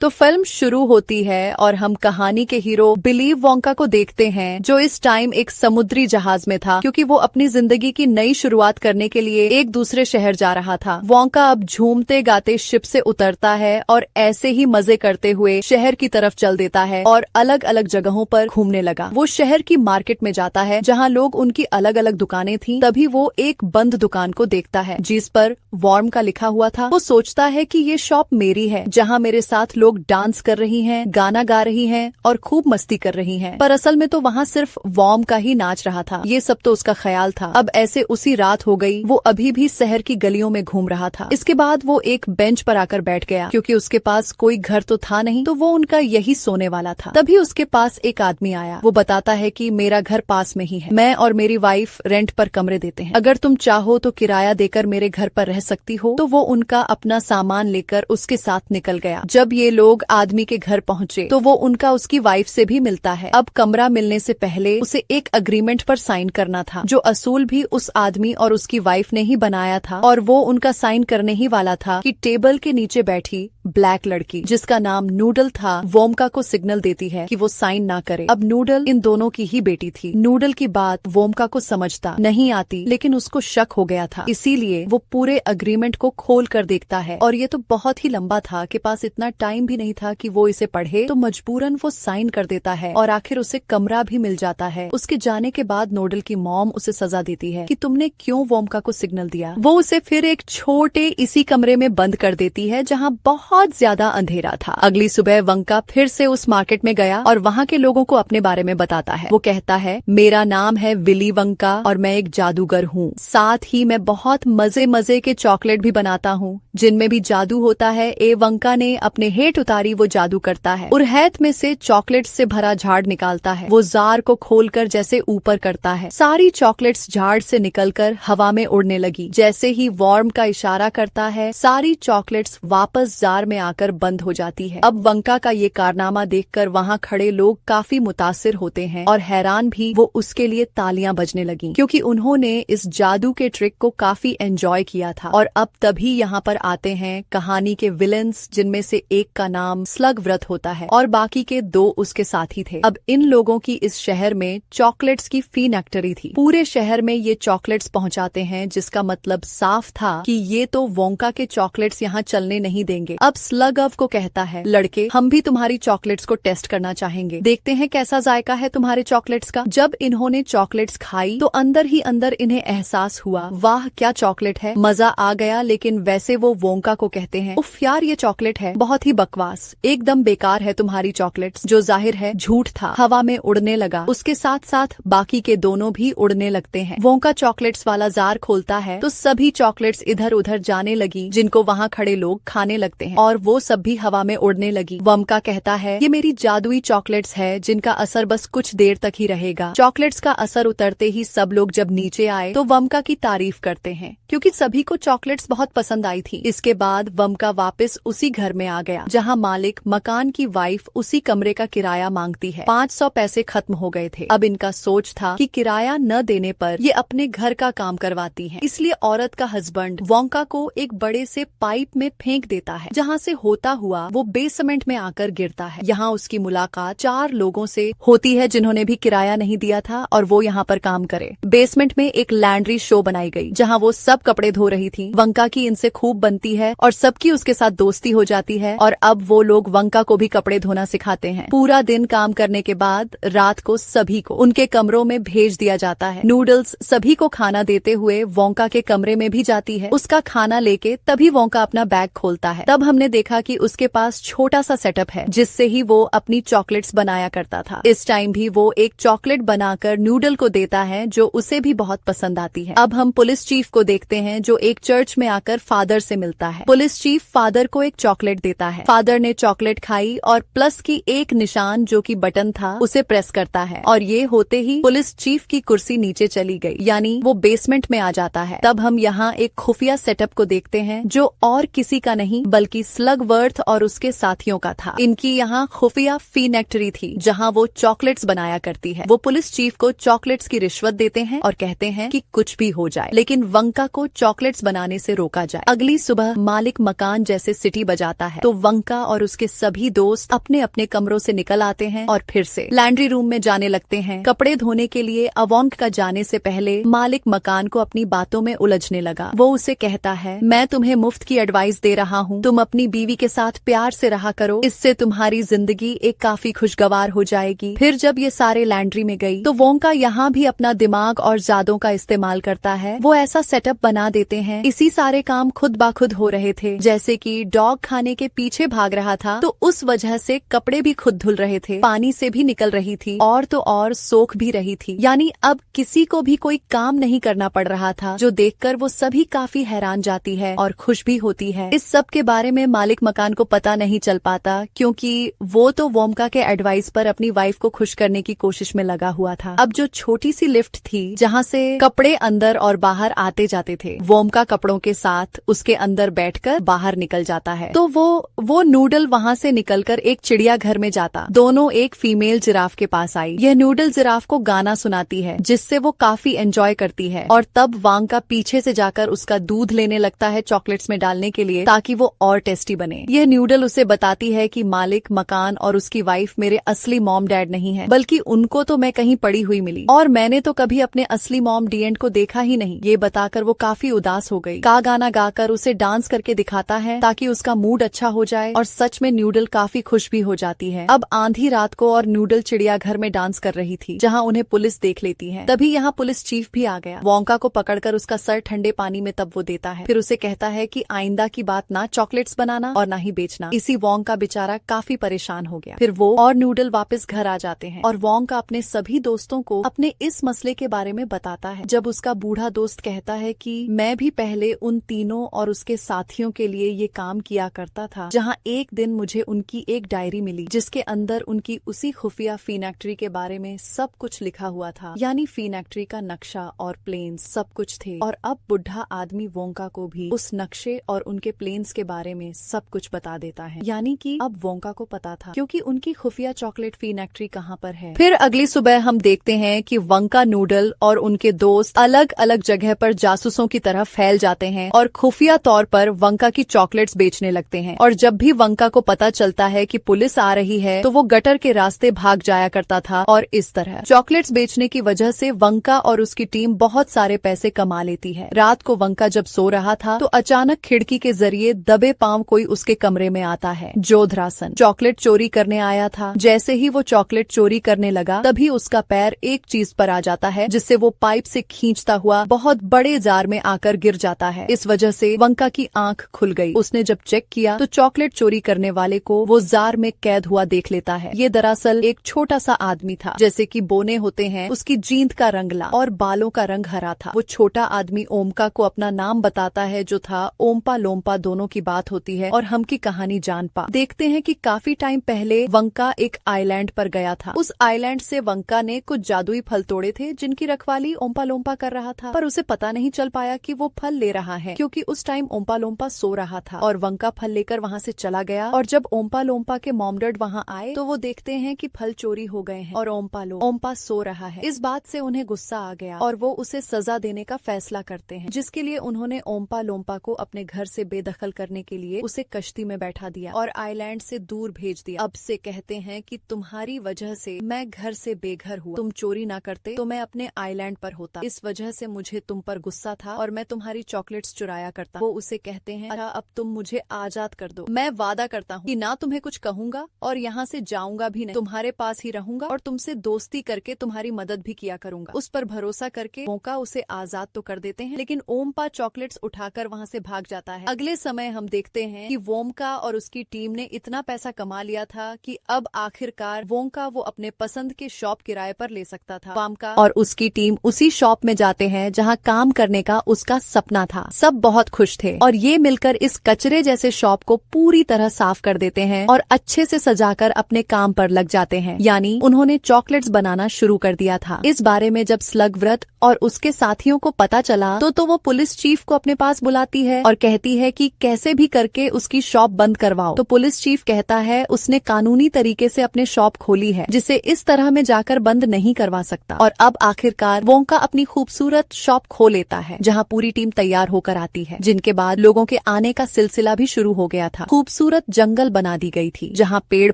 तो फिल्म शुरू होती है और हम कहानी के हीरो बिली वोंका को देखते हैं, जो इस टाइम एक समुद्री जहाज में था, क्योंकि वो अपनी जिंदगी की नई शुरुआत करने के लिए एक दूसरे शहर जा रहा था। वोंका अब झूमते गाते शिप से उतरता है और ऐसे ही मजे करते हुए शहर की तरफ चल देता है और अलग अलग जगहों पर घूमने लगा। वो शहर की मार्केट में जाता है जहाँ लोग उनकी अलग अलग दुकानें थी। तभी वो एक बंद दुकान को देखता है जिस पर वार्म का लिखा हुआ था। वो सोचता है कि ये शॉप मेरी है, जहाँ मेरे साथ लोग डांस कर रही हैं, गाना गा रही हैं और खूब मस्ती कर रही हैं। पर असल में तो वहाँ सिर्फ वार्म का ही नाच रहा था। ये सब तो उसका ख्याल था। अब ऐसे उसी रात हो गई। वो अभी भी शहर की गलियों में घूम रहा था। इसके बाद वो एक बेंच पर आकर बैठ गया, क्योंकि उसके पास कोई घर तो था नहीं, तो वो उनका यही सोने वाला था। तभी उसके पास एक आदमी आया। वो बताता है कि मेरा घर पास में ही है, मैं और मेरी वाइफ रेंट पर कमरे देते हैं, अगर तुम चाहो तो किराया देकर मेरे घर पर रह सकती हो। तो वो उनका अपना सामान लेकर उसके साथ निकल गया। जब ये लोग आदमी के घर पहुँचे तो वो उनका उसकी वाइफ से भी मिलता है। अब कमरा मिलने से पहले उसे एक अग्रीमेंट पर साइन करना था, जो असूल भी उस आदमी और उसकी वाइफ ने ही बनाया था। और वो उनका साइन करने ही वाला था कि टेबल के नीचे बैठी ब्लैक लड़की, जिसका नाम नूडल था, वोंका को सिग्नल देती है कि वो साइन ना करे। अब नूडल इन दोनों की ही बेटी थी। नूडल की बात वोंका को समझता नहीं आती, लेकिन उसको शक हो गया था, इसीलिए वो पूरे अग्रीमेंट को खोल कर देखता है। और ये तो बहुत ही लंबा था, के पास इतना टाइम भी नहीं था कि वो इसे पढ़े, तो मजबूरन वो साइन कर देता है और आखिर उसे कमरा भी मिल जाता है। उसके जाने के बाद नूडल की मॉम उसे सजा देती है कि तुमने क्यों वोंका को सिग्नल दिया। वो उसे फिर एक छोटे इसी कमरे में बंद कर देती है, जहाँ बहुत ज्यादा अंधेरा था। अगली सुबह वोंका फिर से उस मार्केट में गया और वहाँ के लोगों को अपने बारे में बताता है। वो कहता है, मेरा नाम है विली वोंका और मैं एक जादूगर हूँ। साथ ही मैं बहुत मजे मजे के चॉकलेट भी बनाता हूँ, जिनमें भी जादू होता है। वोंका ने अपने हेठ उतारी वो जादू करता है। उरहैत में से चॉकलेट से भरा झाड़ निकालता है। वो जार को खोलकर जैसे ऊपर करता है। सारी चॉकलेट्स झाड़ से निकलकर हवा में उड़ने लगी। जैसे ही वार्म का इशारा करता है, सारी चॉकलेट्स वापस जार में आकर बंद हो जाती है। अब वोंका का ये कारनामा देखकर वहाँ खड़े लोग काफी मुतासिर होते हैं और हैरान भी। वो उसके लिए तालियां बजने लगी, क्योंकि उन्होंने इस जादू के ट्रिक को काफी एंजॉय किया था। और अब तभी यहाँ पर आते हैं कहानी के विलेंस, जिनमें से एक का नाम स्लग व्रत होता है और बाकी के दो उसके साथी थे। अब इन लोगों की इस शहर में चॉकलेट्स की फैक्ट्री थी। पूरे शहर में ये चॉकलेट्स पहुंचाते हैं, जिसका मतलब साफ था कि ये तो वोंका के चॉकलेट्स यहाँ चलने नहीं देंगे। अब स्लगव को कहता है, लड़के, हम भी तुम्हारी चॉकलेट्स को टेस्ट करना चाहेंगे, देखते हैं कैसा जायका है तुम्हारे चॉकलेट्स का। जब इन्होंने चॉकलेट्स खाई तो अंदर ही अंदर इन्हें एहसास हुआ, वाह क्या चॉकलेट है, मजा आ गया। लेकिन वैसे वो वोंका को कहते हैं, उफ यार, ये चॉकलेट है बहुत ही बकवास, एकदम बेकार है तुम्हारी चॉकलेट्स, जो जाहिर है झूठ था। हवा में उड़ने लगा। उसके साथ साथ बाकी के दोनों भी उड़ने लगते हैं। वोंका चॉकलेट्स वाला जार खोलता है तो सभी चॉकलेट्स इधर उधर जाने लगी, जिनको वहाँ खड़े लोग खाने लगते हैं और वो सब भी हवा में उड़ने लगी। वोंका कहता है, ये मेरी जादुई चॉकलेट्स है, जिनका असर बस कुछ देर तक ही रहेगा। चॉकलेट्स का असर उतरते ही सब लोग जब नीचे आए तो वोंका की तारीफ करते हैं, क्योंकि सभी को चॉकलेट्स बहुत पसंद आई थी। इसके बाद वोंका वापस उसी घर में आ गया, जहाँ मालिक मकान की वाइफ उसी कमरे का किराया मांगती है। 500 पैसे खत्म हो गए थे। अब इनका सोच था कि किराया न देने पर ये अपने घर का काम करवाती है, इसलिए औरत का हस्बैंड वोंका को एक बड़े से पाइप में फेंक देता है, जहाँ से होता हुआ वो बेसमेंट में आकर गिरता है। यहाँ उसकी मुलाकात 4 लोगों से होती है, जिन्होंने भी किराया नहीं दिया था और वो यहाँ पर काम करे। बेसमेंट में एक लैंड्री शो बनाई गई, जहाँ वो सब कपड़े धो रही थी। वोंका की इनसे खूब बनती है और सबकी उसके साथ दोस्ती हो जाती है और अब वो लोग वोंका को भी कपड़े धोना सिखाते हैं। पूरा दिन काम करने के बाद रात को सभी को उनके कमरों में भेज दिया जाता है। नूडल्स सभी को खाना देते हुए वोंका के कमरे में भी जाती है। उसका खाना लेके तभी वोंका अपना बैग खोलता है। तब हमने देखा कि उसके पास छोटा सा सेटअप है, जिससे ही वो अपनी चॉकलेट्स बनाया करता था। इस टाइम भी वो एक चॉकलेट बनाकर नूडल को देता है, जो उसे भी बहुत पसंद आती है। अब हम पुलिस चीफ को देखते हैं, जो एक चर्च में आकर फादर से मिलता है। पुलिस चीफ फादर को एक चॉकलेट देता है। फादर ने चॉकलेट खाई और प्लस की एक निशान, जो कि बटन था, उसे प्रेस करता है और ये होते ही पुलिस चीफ की कुर्सी नीचे चली गई, यानी वो बेसमेंट में आ जाता है। तब हम यहाँ एक खुफिया सेटअप को देखते हैं, जो और किसी का नहीं बल्कि स्लगवर्थ और उसके साथियों का था। इनकी यहाँ खुफिया फैक्ट्री थी, जहाँ वो चॉकलेट्स बनाया करती है। वो पुलिस चीफ को चॉकलेट्स की रिश्वत देते हैं और कहते हैं कि कुछ भी हो जाए, लेकिन वोंका को चॉकलेट्स बनाने से रोका जाए। अगली सुबह मालिक मकान जैसे सिटी बजाता है तो वोंका वोंका और उसके सभी दोस्त अपने अपने कमरों से निकल आते हैं और फिर से लैंड्री रूम में जाने लगते हैं कपड़े धोने के लिए। अवोंक का जाने से पहले मालिक मकान को अपनी बातों में उलझने लगा। वो उसे कहता है, मैं तुम्हें मुफ्त की एडवाइस दे रहा हूँ, तुम अपनी बीवी के साथ प्यार से रहा करो, इससे तुम्हारी जिंदगी एक काफी खुशगवार हो जाएगी। फिर जब ये सारे लैंड्री में गई तो वोंका यहाँ भी अपना दिमाग और जादों का इस्तेमाल करता है। वो ऐसा सेटअप बना देते हैं, इसी सारे काम खुद ब खुद हो रहे थे। जैसे कि डॉग खाने के पीछे भाग रहा था तो उस वजह से कपड़े भी खुद धुल रहे थे, पानी से भी निकल रही थी और तो और सोख भी रही थी। यानी अब किसी को भी कोई काम नहीं करना पड़ रहा था, जो देखकर वो सभी काफी हैरान जाती है और खुश भी होती है। इस सब के बारे में मालिक मकान को पता नहीं चल पाता, क्योंकि वो तो वोंका के एडवाइस पर अपनी वाइफ को खुश करने की कोशिश में लगा हुआ था। अब जो छोटी सी लिफ्ट थी जहाँ से कपड़े अंदर और बाहर आते जाते थे, वोंका कपड़ों के साथ उसके अंदर बैठकर बाहर निकल जाता है। तो वो नूडल वहाँ से निकलकर एक चिड़ियाघर में जाता। दोनों एक फीमेल जिराफ के पास आई। यह नूडल जिराफ को गाना सुनाती है, जिससे वो काफी एंजॉय करती है। और तब वोंका पीछे से जाकर उसका दूध लेने लगता है चॉकलेट्स में डालने के लिए, ताकि वो और टेस्टी बने। यह नूडल उसे बताती है कि मालिक मकान और उसकी वाइफ मेरे असली मॉम डैड नहीं है, बल्कि उनको तो मैं कहीं पड़ी हुई मिली और मैंने तो कभी अपने असली मॉम डीएंड को देखा ही नहीं। ये बताकर वो काफी उदास हो गई। का गाना गाकर उसे डांस करके दिखाता है ताकि उसका मूड अच्छा हो जाए, और सच में नूडल काफी खुश भी हो जाती है। अब आंधी रात को और नूडल चिड़ियाघर में डांस कर रही थी, जहाँ उन्हें पुलिस देख लेती है। तभी यहाँ पुलिस चीफ भी आ गया। वोंका को पकड़कर उसका सर ठंडे पानी में तब वो देता है। फिर उसे कहता है कि आइंदा की बात ना चॉकलेट्स बनाना और ना ही बेचना। इसी वोंका बेचारा काफी परेशान हो गया। फिर वो और नूडल वापस घर आ जाते हैं और वोंका अपने सभी दोस्तों को अपने इस मसले के बारे में बताता है। जब उसका बूढ़ा दोस्त कहता है कि मैं भी पहले उन तीनों और उसके साथियों के लिए ये काम किया करता था, जहाँ एक दिन मुझे उनकी एक डायरी मिली जिसके अंदर उनकी उसी खुफिया फीनेक्ट्री के बारे में सब कुछ लिखा हुआ था। यानी फीनेक्ट्री का नक्शा और प्लेन्स सब कुछ थे। और अब बुढ़ा आदमी वोंका को भी उस नक्शे और उनके प्लेन्स के बारे में सब कुछ बता देता है। यानी कि अब वोंका को पता था, क्योंकि उनकी खुफिया चॉकलेट फीनेक्ट्री कहाँ पर है। फिर अगली सुबह हम देखते हैं कि वोंका नूडल और उनके दोस्त अलग अलग जगह पर जासूसों की तरह फैल जाते हैं और खुफिया तौर पर वोंका की चॉकलेट्स बेचने लगते हैं। और जब भी वोंका को पता चलता है कि पुलिस आ रही है तो वो गटर के रास्ते भाग जाया करता था। और इस तरह चॉकलेट्स बेचने की वजह से वोंका और उसकी टीम बहुत सारे पैसे कमा लेती है। रात को वोंका जब सो रहा था तो अचानक खिड़की के जरिए दबे पांव कोई उसके कमरे में आता है। जोधरासन चॉकलेट चोरी करने आया था। जैसे ही वो चॉकलेट चोरी करने लगा तभी उसका पैर एक चीज पर आ जाता है, जिससे वो पाइप से खींचता हुआ बहुत बड़े जार में आकर गिर जाता है। इस वजह से वोंका की आंख खुल गई। उसने जब चेक किया तो चॉकलेट चोरी करने वाले को वो जार में कैद हुआ देख लेता है। ये दरअसल एक छोटा सा आदमी था, जैसे कि बोने होते हैं। उसकी जींद का रंग लाल और बालों का रंग हरा था। वो छोटा आदमी ओमका को अपना नाम बताता है, जो था ओम्पा लोम्पा। दोनों की बात होती है और हम की कहानी जान पा देखते हैं कि काफी टाइम पहले वोंका एक आइलैंड पर गया था। उस आइलैंड से वोंका ने कुछ जादुई फल तोड़े थे, जिनकी रखवाली ओम्पा लोम्पा कर रहा था। पर उसे पता नहीं चल पाया कि वो फल ले रहा है, क्योंकि उस टाइम ओम्पा लोम्पा सो रहा था। और वोंका फल लेकर वहाँ से चला गया। और जब ओम्पा लोम्पा के मॉम डैड वहाँ आए तो वो देखते हैं कि फल चोरी हो गए हैं और ओम्पा सो रहा है। इस बात से उन्हें गुस्सा आ गया और वो उसे सजा देने का फैसला करते हैं, जिसके लिए उन्होंने ओम्पा लोम्पा को अपने घर से बेदखल करने के लिए उसे कश्ती में बैठा दिया और आइलैंड से दूर भेज दिया। अब से कहते हैं कि तुम्हारी वजह से मैं घर से बेघर हुआ। तुम चोरी ना करते तो मैं अपने आइलैंड पर होता। इस वजह से मुझे तुम पर गुस्सा था और मैं तुम्हारी चॉकलेट्स चुराया करता। वो उसे कहते हैं, अच्छा अब तुम मुझे आजाद कर दो। मैं वादा करता हूँ कि ना तुम्हें कुछ कहूंगा और यहाँ से जाऊंगा भी नहीं। तुम्हारे पास ही रहूंगा और तुमसे दोस्ती करके तुम्हारी मदद भी किया करूंगा। उस पर भरोसा करके वोंका उसे आजाद तो कर देते हैं, लेकिन ओम्पा चॉकलेट्स उठाकर वहाँ से भाग जाता है। अगले समय हम देखते हैं कि वोंका और उसकी टीम ने इतना पैसा कमा लिया था कि अब आखिरकार वोंका वो अपने पसंद के शॉप किराए पर ले सकता था। वोंका और उसकी टीम उसी शॉप में जाते हैं जहाँ काम करने का उसका सपना था। सब बहुत खुश थे और ये मिलकर इस कचरे जैसे शॉप को पूरी तरह साफ कर देते हैं और अच्छे से सजाकर अपने काम पर लग जाते हैं। यानी उन्होंने चॉकलेट्स बनाना शुरू कर दिया था। इस बारे में जब स्लगव्रत और उसके साथियों को पता चला तो वो पुलिस चीफ को अपने पास बुलाती है और कहती है कि कैसे भी करके उसकी शॉप बंद करवाओ। तो पुलिस चीफ कहता है उसने कानूनी तरीके से अपने शॉप खोली है, जिसे इस तरह में जाकर बंद नहीं करवा सकता। और अब आखिरकार वोंका अपनी खूबसूरत शॉप खो लेता है, जहाँ पूरी टीम तैयार होकर आती है, जिनके बाद लोगों के आने का सिलसिला भी शुरू हो गया था। खूबसूरत खूबसूरत जंगल बना दी गई थी, जहाँ पेड़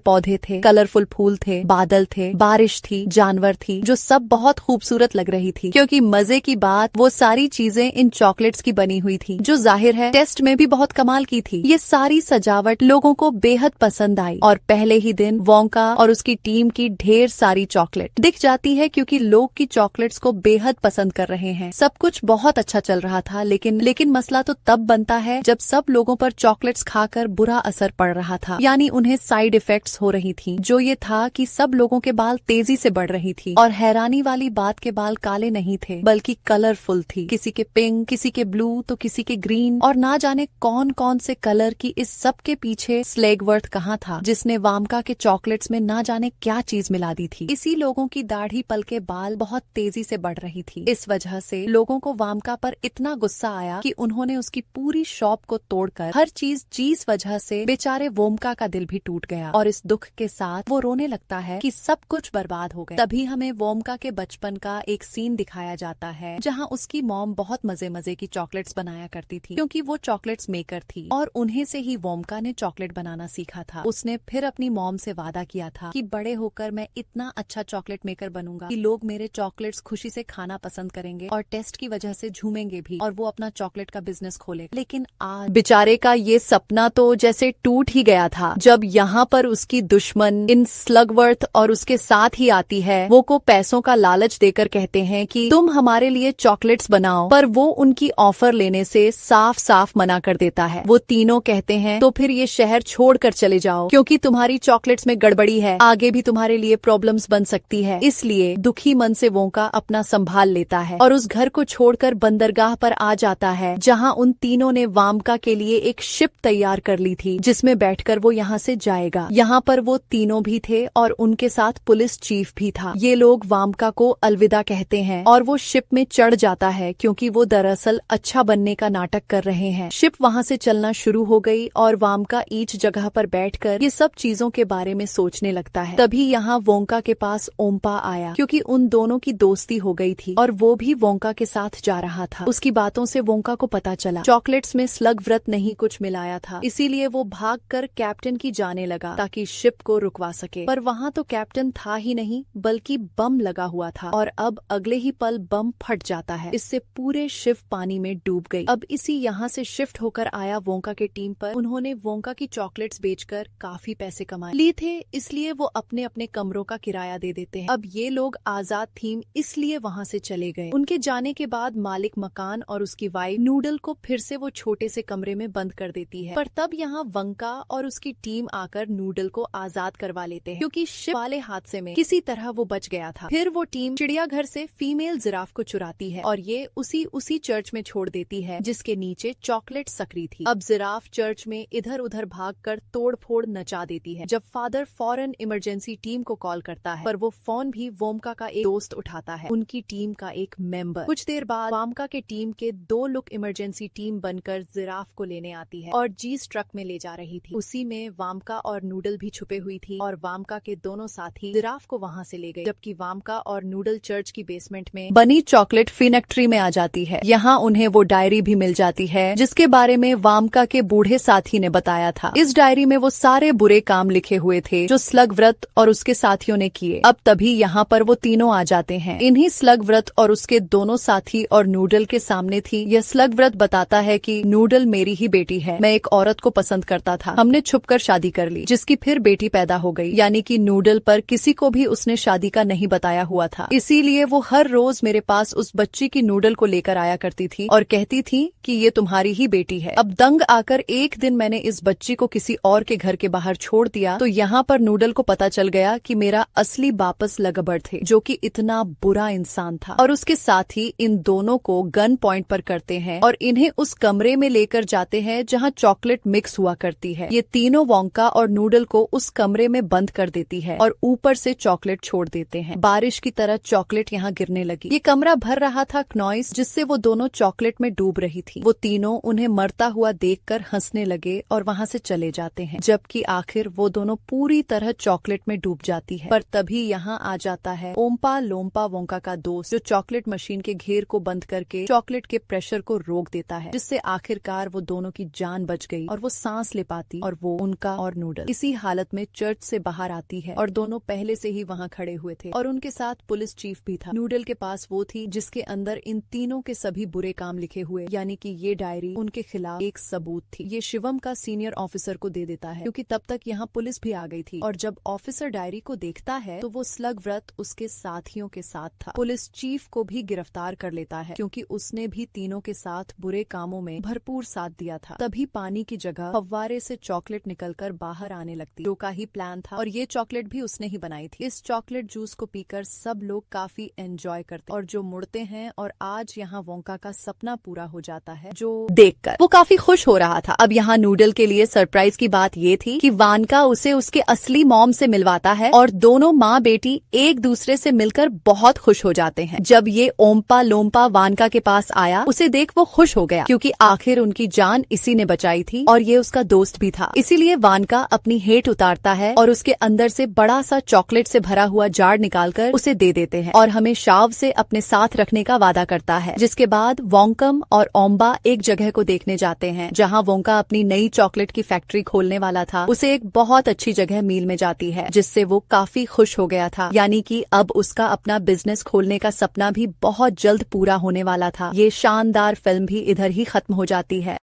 पौधे थे, कलरफुल फूल थे, बादल थे, बारिश थी, जानवर थी, जो सब बहुत खूबसूरत लग रही थी। क्योंकि मजे की बात, वो सारी चीजें इन चॉकलेट्स की बनी हुई थी, जो जाहिर है टेस्ट में भी बहुत कमाल की थी। ये सारी सजावट लोगों को बेहद पसंद आई और पहले ही दिन वोंका और उसकी टीम की ढेर सारी चॉकलेट दिख जाती है, क्योंकि लोग की चॉकलेट्स को बेहद पसंद कर रहे हैं। सब कुछ बहुत अच्छा चल रहा था, लेकिन मसला तो तब बनता है जब सब लोगों पर चॉकलेट्स खाकर बुरा असर पड़ रहा था, यानी उन्हें साइड इफेक्ट्स हो रही थी। जो ये था कि सब लोगों के बाल तेजी से बढ़ रही थी, और हैरानी वाली बात के बाल काले नहीं थे बल्कि कलरफुल थी। किसी के पिंक, किसी के ब्लू, तो किसी के ग्रीन, और ना जाने कौन कौन से कलर की। इस सब के पीछे स्लेगवर्थ कहाँ था, जिसने वामका के चॉकलेट्स में ना जाने क्या चीज मिला दी थी। इसी लोगों की दाढ़ी पल के बाल बहुत तेजी से बढ़ रही थी। इस वजह से लोगों को वामका पर इतना गुस्सा आया कि उन्होंने उसकी पूरी शॉप को तोड़कर हर चीज जिस वजह से बेचारे वोमका का दिल भी टूट गया, और इस दुख के साथ वो रोने लगता है कि सब कुछ बर्बाद हो गया। तभी हमें वोमका के बचपन का एक सीन दिखाया जाता है, जहाँ उसकी मॉम बहुत मजे मजे की चॉकलेट्स बनाया करती थी, क्योंकि वो चॉकलेट्स मेकर थी और उन्हें से ही वोमका ने चॉकलेट बनाना सीखा था। उसने फिर अपनी मॉम से वादा किया था कि बड़े होकर मैं इतना अच्छा चॉकलेट मेकर बनूंगा कि लोग मेरे चॉकलेट्स खुशी से खाना पसंद करेंगे और टेस्ट की वजह से झूमेंगे भी, और वो अपना चॉकलेट का बिजनेस खोले। लेकिन आज बेचारे का ये सपना तो जैसे टूट ही गया था, जब यहाँ पर उसकी दुश्मन इन स्लगवर्थ और उसके साथ ही आती है। वो को पैसों का लालच देकर कहते हैं कि तुम हमारे लिए चॉकलेट्स बनाओ, पर वो उनकी ऑफर लेने से साफ साफ मना कर देता है। वो तीनों कहते हैं तो फिर ये शहर छोड़कर चले जाओ, क्योंकि तुम्हारी चॉकलेट्स में गड़बड़ी है, आगे भी तुम्हारे लिए प्रॉब्लम्स बन सकती है। इसलिए दुखी मन से वोंका अपना संभाल लेता है और उस घर को छोड़कर बंदरगाह पर आ जाता है, जहाँ उन तीनों ने वामका के लिए एक शिप तैयार कर ली थी, जिसमें बैठकर वो यहाँ से जाएगा। यहाँ पर वो तीनों भी थे और उनके साथ पुलिस चीफ भी था। ये लोग वामका को अलविदा कहते हैं और वो शिप में चढ़ जाता है, क्योंकि वो दरअसल अच्छा बनने का नाटक कर रहे हैं। शिप वहाँ से चलना शुरू हो गई और वामका ईच जगह पर बैठकर ये सब चीजों के बारे में सोचने लगता है। तभी यहाँ वोंका के पास ओम्पा आया, क्योंकि उन दोनों की दोस्ती हो गई थी और वो भी वोंका के साथ जा रहा था। उसकी बातों से वोंका को पता चला चॉकलेट्स में स्लगव्रत नहीं कुछ मिलाया था, इसीलिए वो भागकर कैप्टन की जाने लगा ताकि शिप को रुकवा सके। पर वहाँ तो कैप्टन था ही नहीं, बल्कि बम लगा हुआ था, और अब अगले ही पल बम फट जाता है। इससे पूरे शिप पानी में डूब गई। अब इसी यहाँ से शिफ्ट होकर आया वोंका के टीम पर उन्होंने वोंका की चॉकलेट्स बेचकर काफी पैसे कमाए लिए थे, इसलिए वो अपने अपने कमरों का किराया दे देते हैं। अब ये लोग आजाद थीम इसलिए वहाँ से चले गए। उनके जाने के बाद मालिक मकान और उसकी वाइफ नूडल को फिर से वो छोटे से कमरे में बंद कर देती है। पर तब यहाँ वंका और उसकी टीम आकर नूडल को आजाद करवा लेते हैं, क्योंकि शिप वाले हादसे में किसी तरह वो बच गया था। फिर वो टीम चिड़ियाघर से फीमेल जिराफ को चुराती है और ये उसी चर्च में छोड़ देती है जिसके नीचे चॉकलेट सक्री थी। अब जिराफ चर्च में इधर उधर भागकर तोड़ फोड़ नचा देती है। जब फादर फौरन इमरजेंसी टीम को कॉल करता है, पर वो फोन भी वोमका का एक दोस्त उठाता है, उनकी टीम का एक मेंबर। कुछ देर बाद वामका के टीम के 2 लोग इमरजेंसी टीम बनकर जिराफ को लेने आती है और जीस ट्रक में ले जा रही थी। उसी में वामका और नूडल भी छुपे हुई थी और वामका के दोनों साथी जिराफ को वहाँ से ले गए, जबकि वामका और नूडल चर्च की बेसमेंट में बनी चॉकलेट फैक्ट्री में आ जाती है। यहाँ उन्हें वो डायरी भी मिल जाती है जिसके बारे में वामका के बूढ़े साथी ने बताया था। इस डायरी में वो सारे बुरे काम लिखे हुए थे जो स्लगव्रत और उसके साथियों ने किए। अब तभी यहाँ पर वो तीनों आ जाते हैं। इन्हीं स्लगव्रत और उसके दोनों साथी और नूडल के सामने थी। यह स्लगव्रत बताता है कि नूडल मेरी ही बेटी है, मैं एक औरत को पसंद करता था, हमने छुपकर शादी कर ली, जिसकी फिर बेटी पैदा हो गई। यानी कि नूडल पर किसी को भी उसने शादी का नहीं बताया हुआ था, इसीलिए वो हर रोज मेरे पास उस बच्ची की नूडल को लेकर आया करती थी और कहती थी कि ये तुम्हारी ही बेटी है। अब दंग आकर एक दिन मैंने इस बच्ची को किसी और के घर के बाहर छोड़ दिया, तो यहाँ पर नूडल को पता चल गया कि मेरा असली वापस लगबड़ थे, जो कि इतना बुरा इंसान था। और उसके साथ ही इन दोनों को गन पॉइंट पर करते हैं और इन्हें उस कमरे में लेकर जाते हैं जहाँ चॉकलेट मिक्स हुआ करती है। ये तीनों वोंका और नूडल को उस कमरे में बंद कर देती है और ऊपर से चॉकलेट छोड़ देते हैं। बारिश की तरह चॉकलेट यहाँ गिरने लगी। ये कमरा भर रहा था नॉइस, जिससे वो दोनों चॉकलेट में डूब रही थी। वो तीनों उन्हें मरता हुआ देखकर हंसने लगे और वहाँ से चले जाते हैं, जबकि आखिर वो दोनों पूरी तरह चॉकलेट में डूब जाती है। पर तभी यहाँ आ जाता है ओम्पा लोम्पा वोंका का दोस्त, जो चॉकलेट मशीन के घेर को बंद करके चॉकलेट के प्रेशर को रोक देता है, जिससे आखिरकार वो दोनों की जान बच गई और वो सांस स्लिप आती और वो उनका और नूडल इसी हालत में चर्च से बाहर आती है और दोनों पहले से ही वहाँ खड़े हुए थे और उनके साथ पुलिस चीफ भी था। नूडल के पास वो थी जिसके अंदर इन तीनों के सभी बुरे काम लिखे हुए, यानी कि ये डायरी उनके खिलाफ एक सबूत थी। ये शिवम का सीनियर ऑफिसर को दे देता है क्योंकि तब तक यहाँ पुलिस भी आ गई थी और जब ऑफिसर डायरी को देखता है तो वो स्लग व्रत उसके साथियों के साथ था। पुलिस चीफ को भी गिरफ्तार कर लेता है क्योंकि उसने भी तीनों के साथ बुरे कामों में भरपूर साथ दिया था। तभी पानी की जगह फव्वारे से चॉकलेट निकलकर बाहर आने लगती, जो का ही प्लान था और ये चॉकलेट भी उसने ही बनाई थी। इस चॉकलेट जूस को पीकर सब लोग काफी एंजॉय करते और जो मुड़ते हैं और आज यहाँ वोंका का सपना पूरा हो जाता है जो देखकर वो काफी खुश हो रहा था। अब यहाँ नूडल के लिए सरप्राइज की बात ये थी कि वानका उसे उसके असली मॉम से मिलवाता है और दोनों माँ बेटी एक दूसरे से मिलकर बहुत खुश हो जाते हैं। जब ये ओम्पा लोम्पा वानका के पास आया उसे देख वो खुश हो गया क्योंकि आखिर उनकी जान इसी ने बचाई थी और ये उसका दोस्त भी था। इसीलिए वानका अपनी हेट उतारता है और उसके अंदर से बड़ा सा चॉकलेट से भरा हुआ जार निकालकर उसे दे देते हैं और हमें शाव से अपने साथ रखने का वादा करता है। जिसके बाद वोंकम और ओम्बा एक जगह को देखने जाते हैं जहाँ वोंका अपनी नई चॉकलेट की फैक्ट्री खोलने वाला था। उसे एक बहुत अच्छी जगह मील में जाती है जिससे वो काफी खुश हो गया था, यानी कि अब उसका अपना बिजनेस खोलने का सपना भी बहुत जल्द पूरा होने वाला था। ये शानदार फिल्म भी इधर ही खत्म हो जाती है।